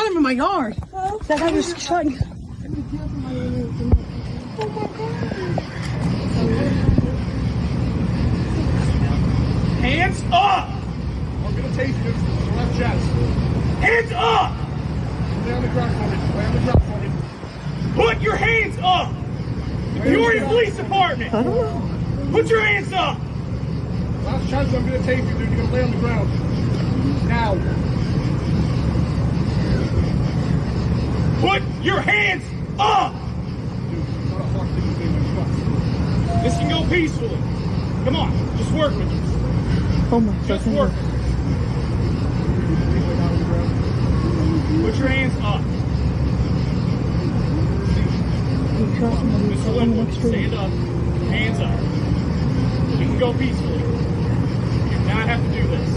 shot him in my yard. That guy just shot me. Hands up! I'm gonna take you to the left chest. Hands up! Lay on the ground for me. Lay on the ground for me. Put your hands up! The Peoria Police Department! I don't know. Put your hands up! Last chance I'm gonna take you, dude. You're gonna lay on the ground. Now. Put your hands up! Dude, this can go peacefully. Come on, just work with us. Oh my Just God. work. Put your hands up. Mr. Linwood, stand up. Hands up. You can go peacefully. You do not have to do this.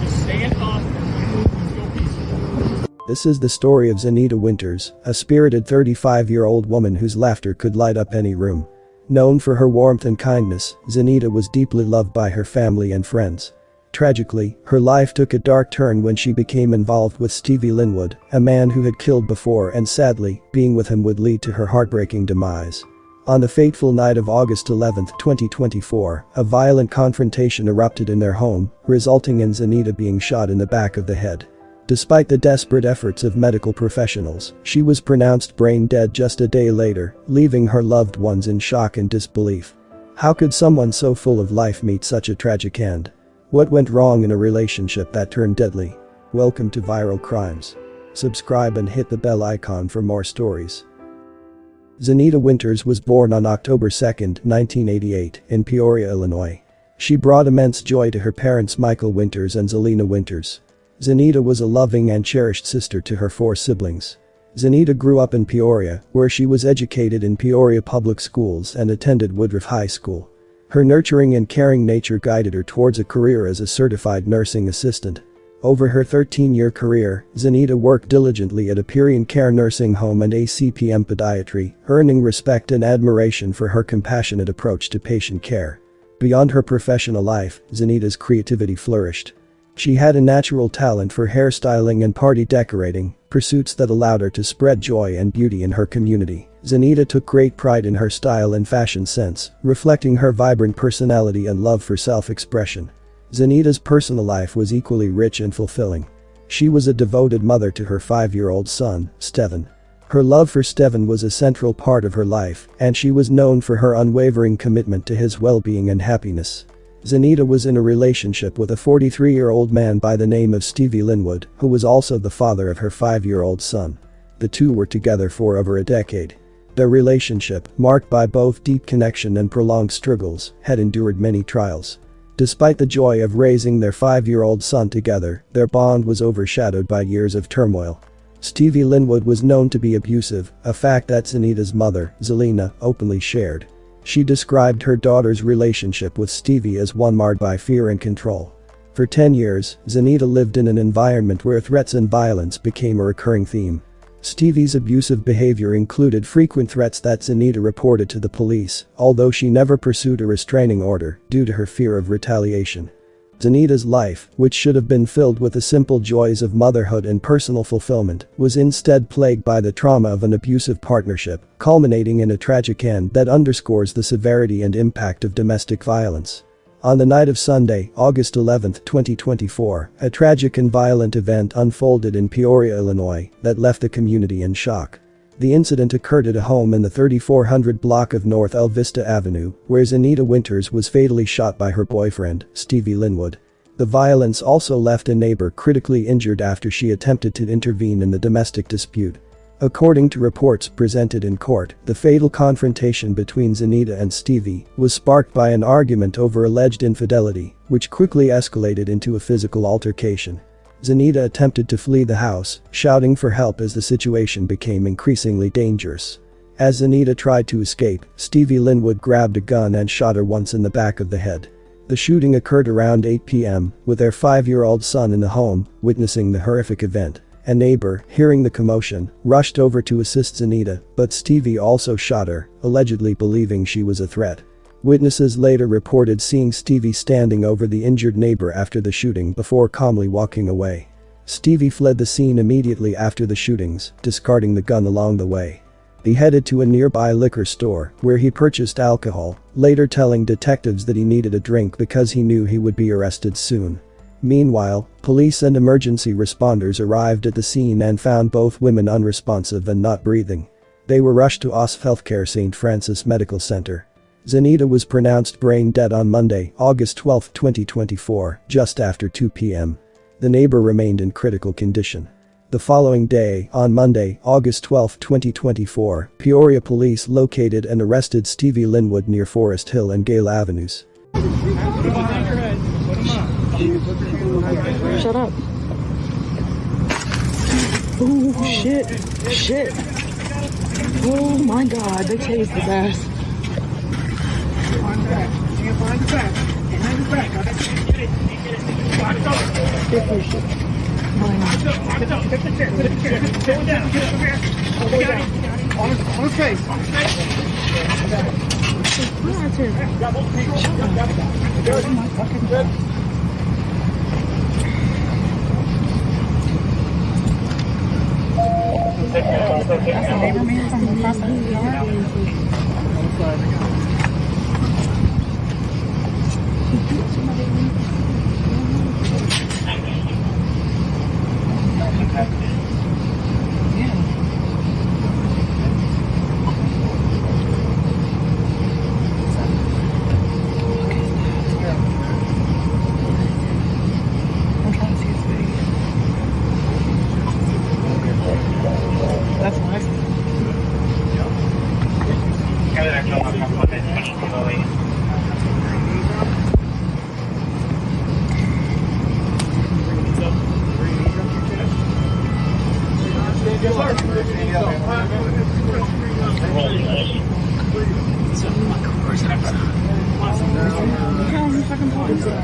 Just stand up. Let's go peacefully. This is the story of Zenita Winters, a spirited 35-year-old woman whose laughter could light up any room. Known for her warmth and kindness, Zenita was deeply loved by her family and friends. Tragically, her life took a dark turn when she became involved with Stevie Linwood, a man who had killed before, and sadly, being with him would lead to her heartbreaking demise. On the fateful night of August 11, 2024, a violent confrontation erupted in their home, resulting in Zenita being shot in the back of the head. Despite the desperate efforts of medical professionals, she was pronounced brain dead just a day later, leaving her loved ones in shock and disbelief. How could someone so full of life meet such a tragic end? What went wrong in a relationship that turned deadly? Welcome to Viral Crimes. Subscribe and hit the bell icon for more stories. Zenita Winters was born on October 2, 1988, in Peoria, Illinois. She brought immense joy to her parents Michael Winters and Zelina Winters. Zenita was a loving and cherished sister to her 4 siblings. Zenita grew up in Peoria, where she was educated in Peoria Public Schools and attended Woodruff High School. Her nurturing and caring nature guided her towards a career as a certified nursing assistant. Over her 13-year career, Zenita worked diligently at a Perian Care nursing home and ACPM podiatry, earning respect and admiration for her compassionate approach to patient care. Beyond her professional life, Zenita's creativity flourished. She had a natural talent for hairstyling and party decorating, pursuits that allowed her to spread joy and beauty in her community. Zenita took great pride in her style and fashion sense, reflecting her vibrant personality and love for self-expression. Zenita's personal life was equally rich and fulfilling. She was a devoted mother to her 5-year-old son, Steven. Her love for Steven was a central part of her life, and she was known for her unwavering commitment to his well-being and happiness. Zenita was in a relationship with a 43-year-old man by the name of Stevie Linwood, who was also the father of her 5-year-old son. The two were together for over a decade. Their relationship, marked by both deep connection and prolonged struggles, had endured many trials. Despite the joy of raising their 5-year-old son together, their bond was overshadowed by years of turmoil. Stevie Linwood was known to be abusive, a fact that Zenita's mother, Zelina, openly shared. She described her daughter's relationship with Stevie as one marred by fear and control. For 10 years, Zenita lived in an environment where threats and violence became a recurring theme. Stevie's abusive behavior included frequent threats that Zenita reported to the police, although she never pursued a restraining order due to her fear of retaliation. Zenita's life, which should have been filled with the simple joys of motherhood and personal fulfillment, was instead plagued by the trauma of an abusive partnership, culminating in a tragic end that underscores the severity and impact of domestic violence. On the night of Sunday, August 11, 2024, a tragic and violent event unfolded in Peoria, Illinois, that left the community in shock. The incident occurred at a home in the 3400 block of North El Vista Avenue, where Zenita Winters was fatally shot by her boyfriend, Stevie Linwood. The violence also left a neighbor critically injured after she attempted to intervene in the domestic dispute. According to reports presented in court, the fatal confrontation between Zenita and Stevie was sparked by an argument over alleged infidelity, which quickly escalated into a physical altercation. Zenita attempted to flee the house, shouting for help as the situation became increasingly dangerous. As Zenita tried to escape, Stevie Linwood grabbed a gun and shot her once in the back of the head. The shooting occurred around 8 p.m., with their 5-year-old son in the home, witnessing the horrific event. A neighbor, hearing the commotion, rushed over to assist Zenita, but Stevie also shot her, allegedly believing she was a threat. Witnesses later reported seeing Stevie standing over the injured neighbor after the shooting before calmly walking away. Stevie fled the scene immediately after the shootings, discarding the gun along the way. He headed to a nearby liquor store where he purchased alcohol, later telling detectives that he needed a drink because he knew he would be arrested soon. Meanwhile, police and emergency responders arrived at the scene and found both women unresponsive and not breathing. They were rushed to OSF Healthcare St. Francis Medical Center. Zenita was pronounced brain dead on Monday, August 12, 2024, just after 2 p.m. The neighbor remained in critical condition. The following day, on Monday, August 12, 2024, Peoria police located and arrested Stevie Linwood near Forest Hill and Gale Avenues. Shut up. Oh, shit. Shit. Oh my god, they tased his ass. Find the back. Find the back. Find the back. Get it. Find it. Get this shit. Find it. Take the chair. Take the chair. Get it down. Get it over here. On his face. On his face. Where are you? There's my fucking bed. That's the neighbor man from across the yard. That's nice.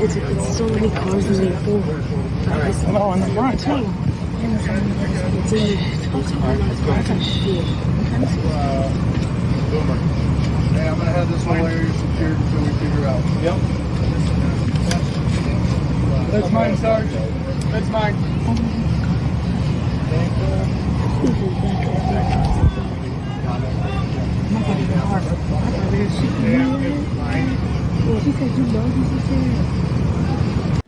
It's so many cars in the pool. Oh, on the front too. Hey, I'm gonna have this whole area secured until we figure out. Yep. That's mine, Sarge. That's mine.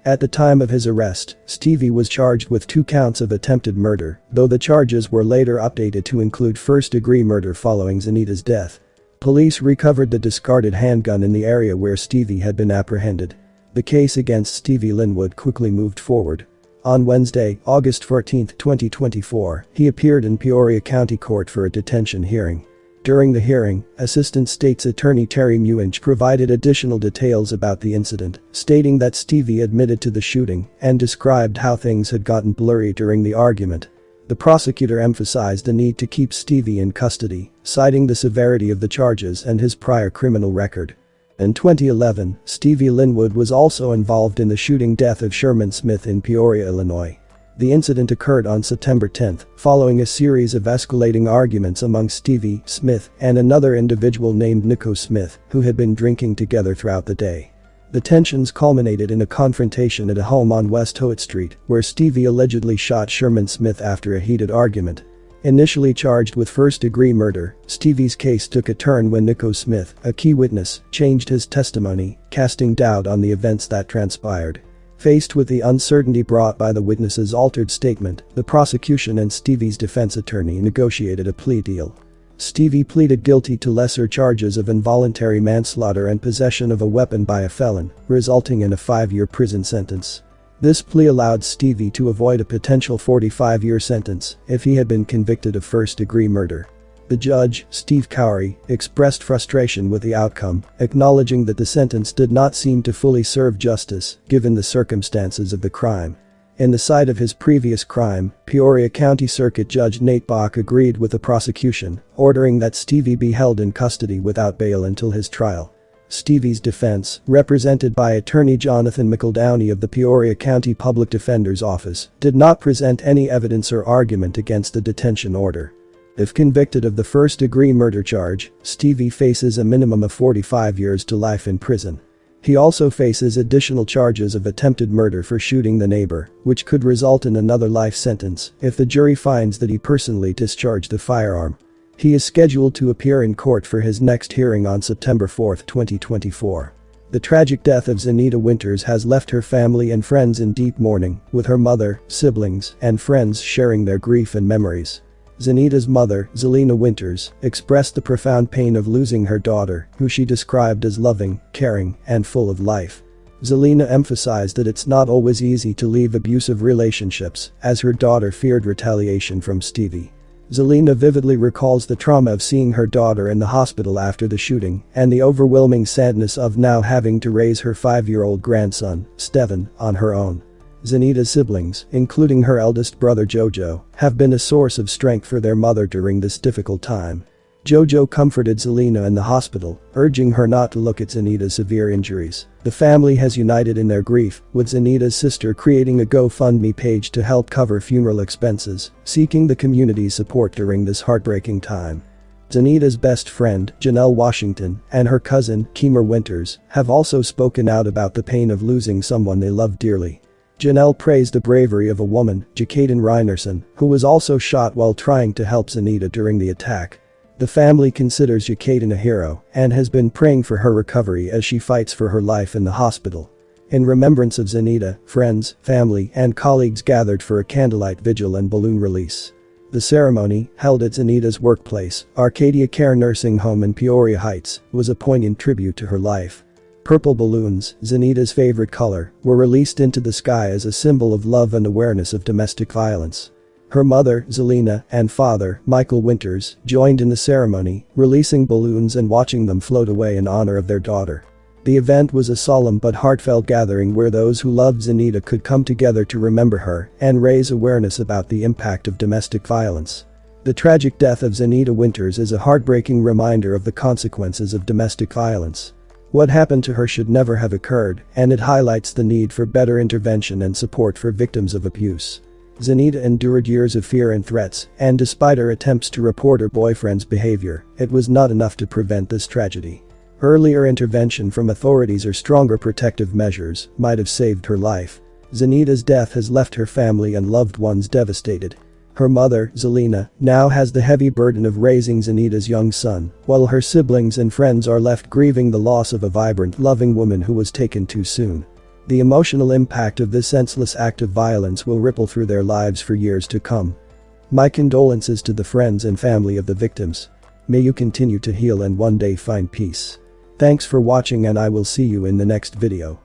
At the time of his arrest, Stevie was charged with 2 counts of attempted murder, though the charges were later updated to include first-degree murder following Zenita's death. Police recovered the discarded handgun in the area where Stevie had been apprehended. The case against Stevie Linwood quickly moved forward. On Wednesday, August 14, 2024, he appeared in Peoria County Court for a detention hearing. During the hearing, Assistant State's Attorney Terry Muinch provided additional details about the incident, stating that Stevie admitted to the shooting and described how things had gotten blurry during the argument. The prosecutor emphasized the need to keep Stevie in custody, citing the severity of the charges and his prior criminal record. In 2011, Stevie Linwood was also involved in the shooting death of Sherman Smith in Peoria, Illinois. The incident occurred on September 10, following a series of escalating arguments among Stevie, Smith, and another individual named Nico Smith, who had been drinking together throughout the day. The tensions culminated in a confrontation at a home on West Hoyt Street, where Stevie allegedly shot Sherman Smith after a heated argument. Initially charged with first-degree murder, Stevie's case took a turn when Nico Smith, a key witness, changed his testimony, casting doubt on the events that transpired. Faced with the uncertainty brought by the witness's altered statement, the prosecution and Stevie's defense attorney negotiated a plea deal. Stevie pleaded guilty to lesser charges of involuntary manslaughter and possession of a weapon by a felon, resulting in a 5-year prison sentence. This plea allowed Stevie to avoid a potential 45-year sentence if he had been convicted of first-degree murder. The judge, Steve Cowrie, expressed frustration with the outcome, acknowledging that the sentence did not seem to fully serve justice, given the circumstances of the crime. In the sight of his previous crime, Peoria County Circuit Judge Nate Bach agreed with the prosecution, ordering that Stevie be held in custody without bail until his trial. Stevie's defense, represented by attorney Jonathan McEldowney of the Peoria County Public Defender's Office, did not present any evidence or argument against the detention order. If convicted of the first-degree murder charge, Stevie faces a minimum of 45 years to life in prison. He also faces additional charges of attempted murder for shooting the neighbor, which could result in another life sentence if the jury finds that he personally discharged the firearm. He is scheduled to appear in court for his next hearing on September 4, 2024. The tragic death of Zenita Winters has left her family and friends in deep mourning, with her mother, siblings, and friends sharing their grief and memories. Zenita's mother, Zelina Winters, expressed the profound pain of losing her daughter, who she described as loving, caring, and full of life. Zelina emphasized that it's not always easy to leave abusive relationships, as her daughter feared retaliation from Stevie. Zelina vividly recalls the trauma of seeing her daughter in the hospital after the shooting and the overwhelming sadness of now having to raise her 5-year-old grandson, Steven, on her own. Zenita's siblings, including her eldest brother Jojo, have been a source of strength for their mother during this difficult time. Jojo comforted Zelina in the hospital, urging her not to look at Zenita's severe injuries. The family has united in their grief, with Zenita's sister creating a GoFundMe page to help cover funeral expenses, seeking the community's support during this heartbreaking time. Zenita's best friend, Janelle Washington, and her cousin, Keemer Winters, have also spoken out about the pain of losing someone they love dearly. Janelle praised the bravery of a woman, Jakaden Reinerson, who was also shot while trying to help Zenita during the attack. The family considers Jakaden a hero and has been praying for her recovery as she fights for her life in the hospital. In remembrance of Zenita, friends, family, and colleagues gathered for a candlelight vigil and balloon release. The ceremony, held at Zenita's workplace, Arcadia Care Nursing Home in Peoria Heights, was a poignant tribute to her life. Purple balloons, Zenita's favorite color, were released into the sky as a symbol of love and awareness of domestic violence. Her mother, Zelina, and father, Michael Winters, joined in the ceremony, releasing balloons and watching them float away in honor of their daughter. The event was a solemn but heartfelt gathering where those who loved Zenita could come together to remember her and raise awareness about the impact of domestic violence. The tragic death of Zenita Winters is a heartbreaking reminder of the consequences of domestic violence. What happened to her should never have occurred, and it highlights the need for better intervention and support for victims of abuse. Zenita endured years of fear and threats, and despite her attempts to report her boyfriend's behavior, it was not enough to prevent this tragedy. Earlier intervention from authorities or stronger protective measures might have saved her life. Zenita's death has left her family and loved ones devastated. Her mother, Zelina, now has the heavy burden of raising Zenita's young son, while her siblings and friends are left grieving the loss of a vibrant, loving woman who was taken too soon. The emotional impact of this senseless act of violence will ripple through their lives for years to come. My condolences to the friends and family of the victims. May you continue to heal and one day find peace. Thanks for watching and I will see you in the next video.